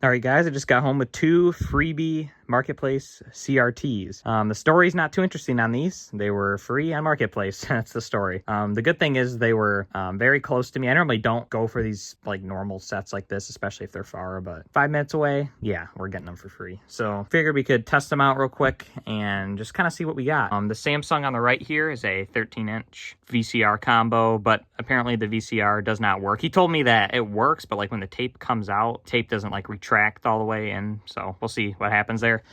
All right, guys, I just got home with 2 freebie Marketplace CRTs. The story's not too interesting on these. They were free on Marketplace. That's the story. The good thing is they were very close to me. I normally don't go for these like normal sets like this, especially if they're far, but 5 minutes away, yeah, we're getting them for free. So figured we could test them out real quick and just kind of see what we got. The Samsung on the right here is a 13-inch VCR combo, but apparently the VCR does not work. He told me that it works, but like when the tape comes out, tape doesn't like retract all the way in, so we'll see what happens there.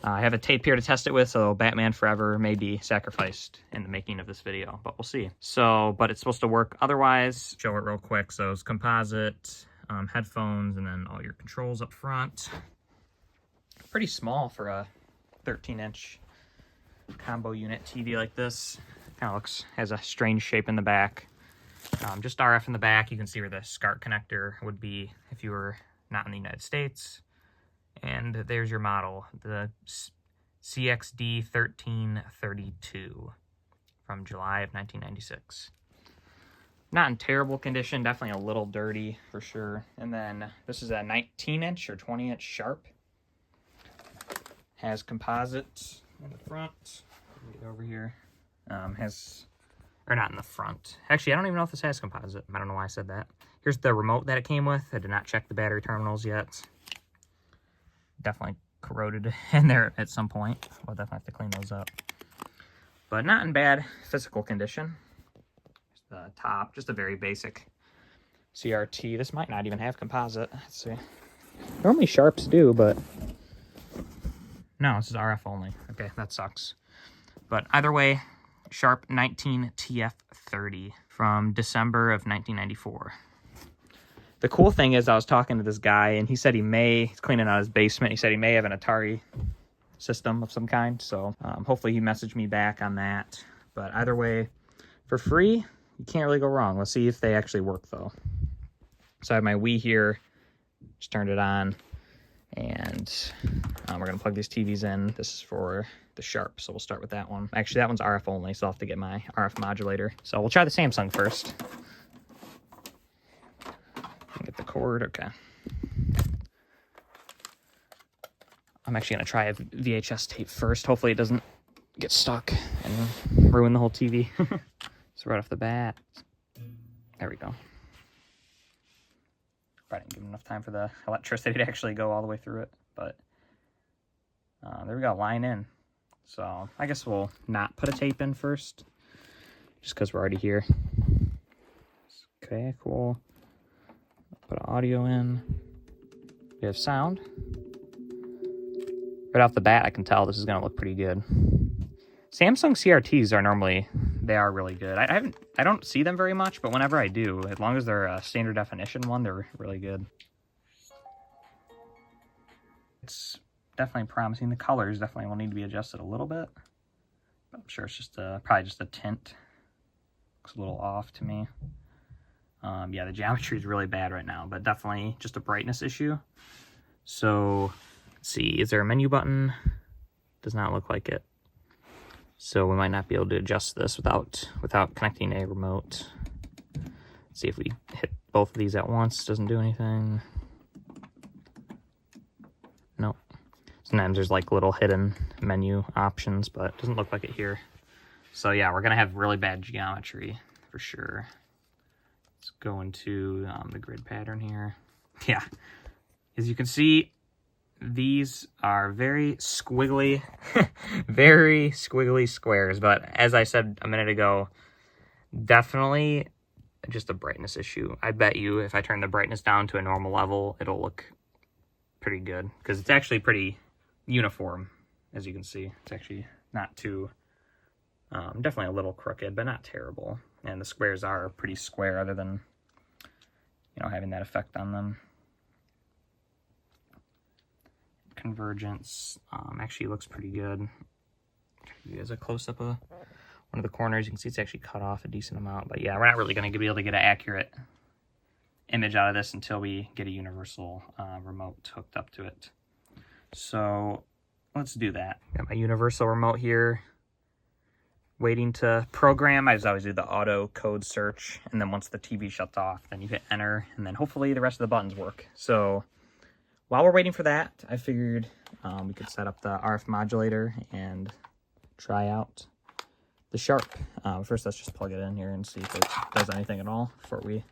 I have a tape here to test it with, so Batman Forever may be sacrificed in the making of this video, but we'll see. So, but it's supposed to work otherwise. Show it real quick. So it's composite, headphones, and then all your controls up front. Pretty small for a 13-inch combo unit TV like this. Kind of has a strange shape in the back. Just RF in the back. You can see where the SCART connector would be if you were not in the United States. And there's your model, the CXD 1332 from July of 1996. Not in terrible condition, definitely a little dirty for sure. And then this is a 19-inch or 20-inch Sharp. Has composite in the front. Let me get over here. Or not in the front. Actually, I don't even know if this has composite. I don't know why I said that. Here's the remote that it came with. I did not check the battery terminals yet. Definitely corroded in there at some point. We'll definitely have to clean those up. But not in bad physical condition. The top, just a very basic CRT. This might not even have composite. Let's see. Normally Sharps do, but no, this is RF only. Okay, that sucks. But either way, Sharp 19TF30 from December of 1994. The cool thing is I was talking to this guy, and he said he's cleaning out his basement. He said he may have an Atari system of some kind, so hopefully he messaged me back on that. But either way, for free, you can't really go wrong. Let's see if they actually work, though. So I have my Wii here. Just turned it on, and we're going to plug these TVs in. This is for the Sharp, so we'll start with that one. Actually, that one's RF only, so I'll have to get my RF modulator. So we'll try the Samsung first. Get the cord, okay. I'm actually going to try a VHS tape first. Hopefully it doesn't get stuck and ruin the whole TV. So right off the bat, there we go. Probably didn't give enough time for the electricity to actually go all the way through it, but there we go, line in. So I guess we'll not put a tape in first, just because we're already here. Okay, cool. Put audio in. We have sound. Right off the bat, I can tell this is going to look pretty good. Samsung CRTs are normally, they are really good. I don't see them very much, but whenever I do, as long as they're a standard definition one, they're really good. It's definitely promising. The colors definitely will need to be adjusted a little bit. But I'm sure it's just probably just a tint. Looks a little off to me. Yeah, the geometry is really bad right now, but definitely just a brightness issue. So, let's see, is there a menu button? Does not look like it. So we might not be able to adjust this without connecting a remote. Let's see if we hit both of these at once. Doesn't do anything. Nope. Sometimes there's like little hidden menu options, but it doesn't look like it here. So yeah, we're gonna have really bad geometry for sure. Let's go into the grid pattern here. Yeah, as you can see, these are very squiggly, very squiggly squares. But as I said a minute ago, definitely just a brightness issue. I bet you if I turn the brightness down to a normal level, it'll look pretty good, because it's actually pretty uniform, as you can see. It's actually not too, definitely a little crooked, but not terrible. And the squares are pretty square, other than, you know, having that effect on them. Convergence actually looks pretty good. As a close-up of one of the corners, you can see it's actually cut off a decent amount. But yeah, we're not really going to be able to get an accurate image out of this until we get a universal remote hooked up to it. So let's do that. Got my universal remote here, waiting to program. I just always do the auto code search, and then once the TV shuts off, then you hit enter, and then hopefully the rest of the buttons work. So while we're waiting for that, I figured we could set up the RF modulator and try out the Sharp. First, let's just plug it in here and see if it does anything at all before we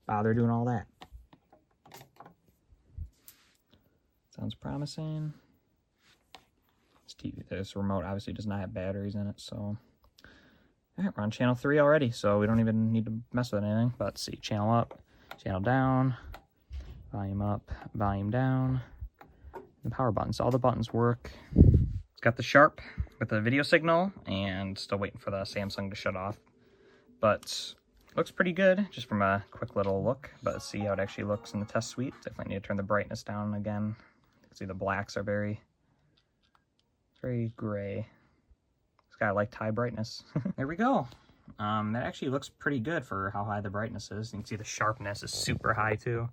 bother doing all that. Sounds promising. This remote obviously does not have batteries in it, so... All right, we're on channel 3 already, so we don't even need to mess with anything. But let's see, channel up, channel down, volume up, volume down, and power buttons. All the buttons work. It's got the Sharp with the video signal, and still waiting for the Samsung to shut off. But looks pretty good, just from a quick little look. But let's see how it actually looks in the test suite. Definitely need to turn the brightness down again. You can see the blacks are very gray. It's got like high brightness. There we go. That actually looks pretty good for how high the brightness is. You can see the sharpness is super high too.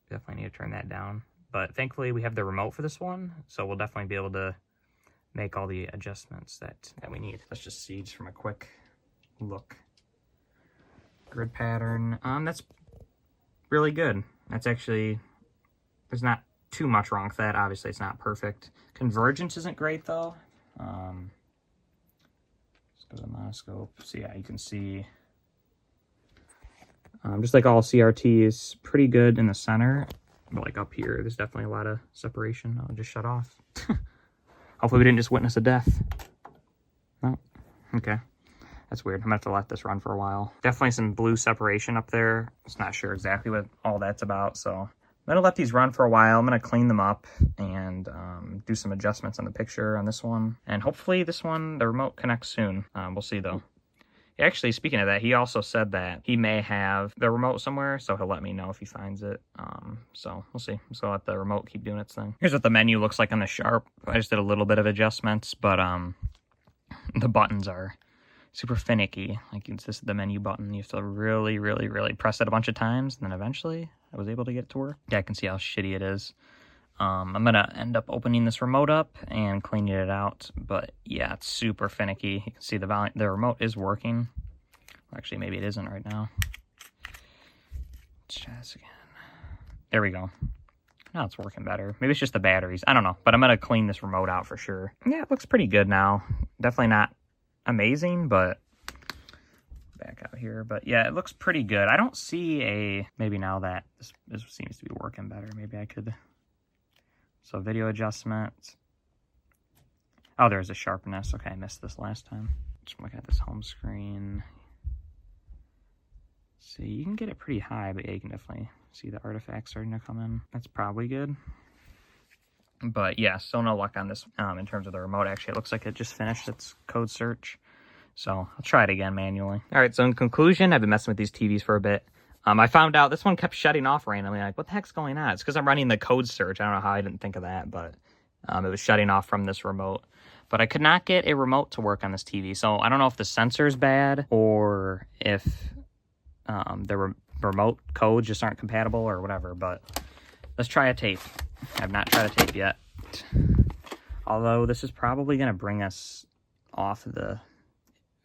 Definitely need to turn that down. But thankfully we have the remote for this one, so we'll definitely be able to make all the adjustments that we need. Let's just see just from a quick look. Grid pattern. That's really good. That's actually, there's not too much wrong with that. Obviously it's not perfect. Convergence isn't great though. Let's go to the monoscope. So yeah, you can see just like all CRTs, pretty good in the center, but like up here there's definitely a lot of separation. I'll just shut off. Hopefully we didn't just witness a death. No. Okay, that's weird. I'm gonna have to let this run for a while. Definitely some blue separation up there. Just not sure exactly what all that's about, so I'm gonna let these run for a while. I'm gonna clean them up and do some adjustments on the picture on this one. And hopefully this one, the remote connects soon. We'll see though. Actually, speaking of that, he also said that he may have the remote somewhere, so he'll let me know if he finds it. So we'll see. So I'll let the remote keep doing its thing. Here's what the menu looks like on the Sharp. I just did a little bit of adjustments, but the buttons are super finicky. Like this is the menu button. You have to really press it a bunch of times, and then eventually I was able to get it to work. Yeah, I can see how shitty it is. I'm gonna end up opening this remote up and cleaning it out, but yeah, it's super finicky. You can see the remote is working. Actually, maybe it isn't right now. Let's try this again. There we go. Now it's working better. Maybe it's just the batteries. I don't know, but I'm gonna clean this remote out for sure. Yeah, it looks pretty good now. Definitely not amazing, but back out here. But yeah, it looks pretty good. I don't see maybe now that this seems to be working better, maybe I could. So video adjustments. Oh, there's a sharpness. Okay, I missed this last time. Just look at this home screen. See, you can get it pretty high, but yeah, you can definitely see the artifacts starting to come in. That's probably good. But yeah, still no luck on this in terms of the remote. Actually, it looks like it just finished its code search. So I'll try it again manually. All right, so in conclusion, I've been messing with these TVs for a bit. I found out this one kept shutting off randomly. Like, what the heck's going on? It's because I'm running the code search. I don't know how I didn't think of that, but it was shutting off from this remote. But I could not get a remote to work on this TV. So I don't know if the sensor's bad or if the remote codes just aren't compatible or whatever. But let's try a tape. I've not tried a tape yet. Although this is probably going to bring us off the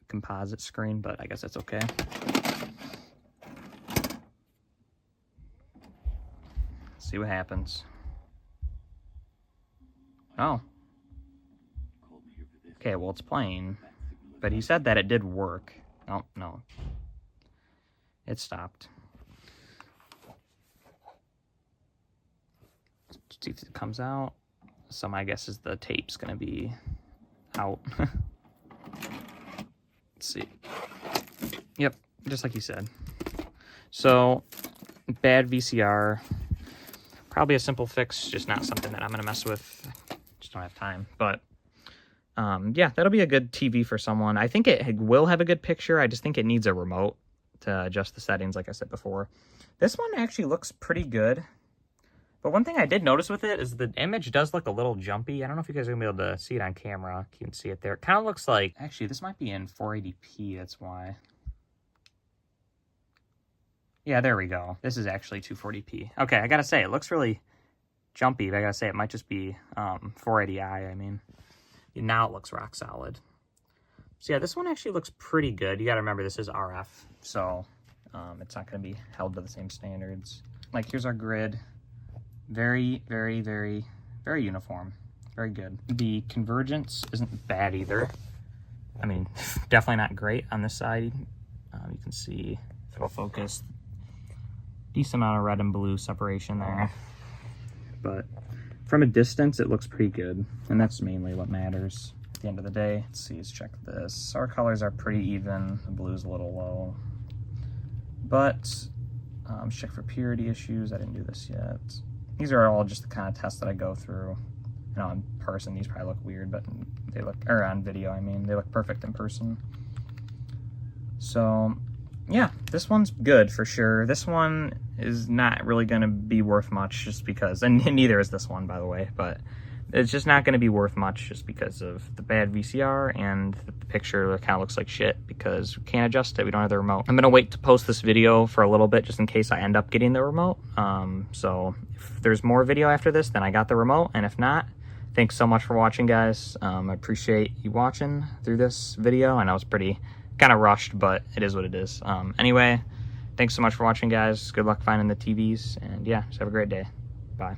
composite screen, but I guess that's okay. See what happens. Oh. Okay, well, it's playing. But he said that it did work. Oh, no. It stopped. Let's see if it comes out. So my guess is the tape's going to be out. Let's see. Yep, just like he said. So, bad VCR. Probably a simple fix, just not something that I'm going to mess with. Just don't have time. But, yeah, that'll be a good TV for someone. I think it will have a good picture. I just think it needs a remote to adjust the settings, like I said before. This one actually looks pretty good. But one thing I did notice with it is the image does look a little jumpy. I don't know if you guys are going to be able to see it on camera. You can see it there. It kind of looks like... Actually, this might be in 480p. That's why. Yeah, there we go. This is actually 240p. Okay, I gotta say, it looks really jumpy, but I gotta say, it might just be 480i, I mean. Now it looks rock solid. So yeah, this one actually looks pretty good. You gotta remember, this is RF, so it's not gonna be held to the same standards. Like, here's our grid. Very, very, very, very uniform. Very good. The convergence isn't bad either. I mean, definitely not great on this side. You can see, if it'll focus, decent amount of red and blue separation there. But from a distance, it looks pretty good. And that's mainly what matters at the end of the day. Let's see, let's check this. Our colors are pretty even. The blue's a little low. But let's check for purity issues. I didn't do this yet. These are all just the kind of tests that I go through. You know, in person, these probably look weird, but they look, or on video, I mean, they look perfect in person. So, yeah, this one's good for sure. This one is not really going to be worth much just because, and neither is this one, by the way, but it's just not going to be worth much just because of the bad VCR and the picture kind of looks like shit because we can't adjust it. We don't have the remote. I'm going to wait to post this video for a little bit just in case I end up getting the remote. So if there's more video after this, then I got the remote, and if not, thanks so much for watching, guys. I appreciate you watching through this video. I know it's pretty kind of rushed, but it is what it is. Anyway, thanks so much for watching, guys. Good luck finding the TVs, and yeah, just have a great day.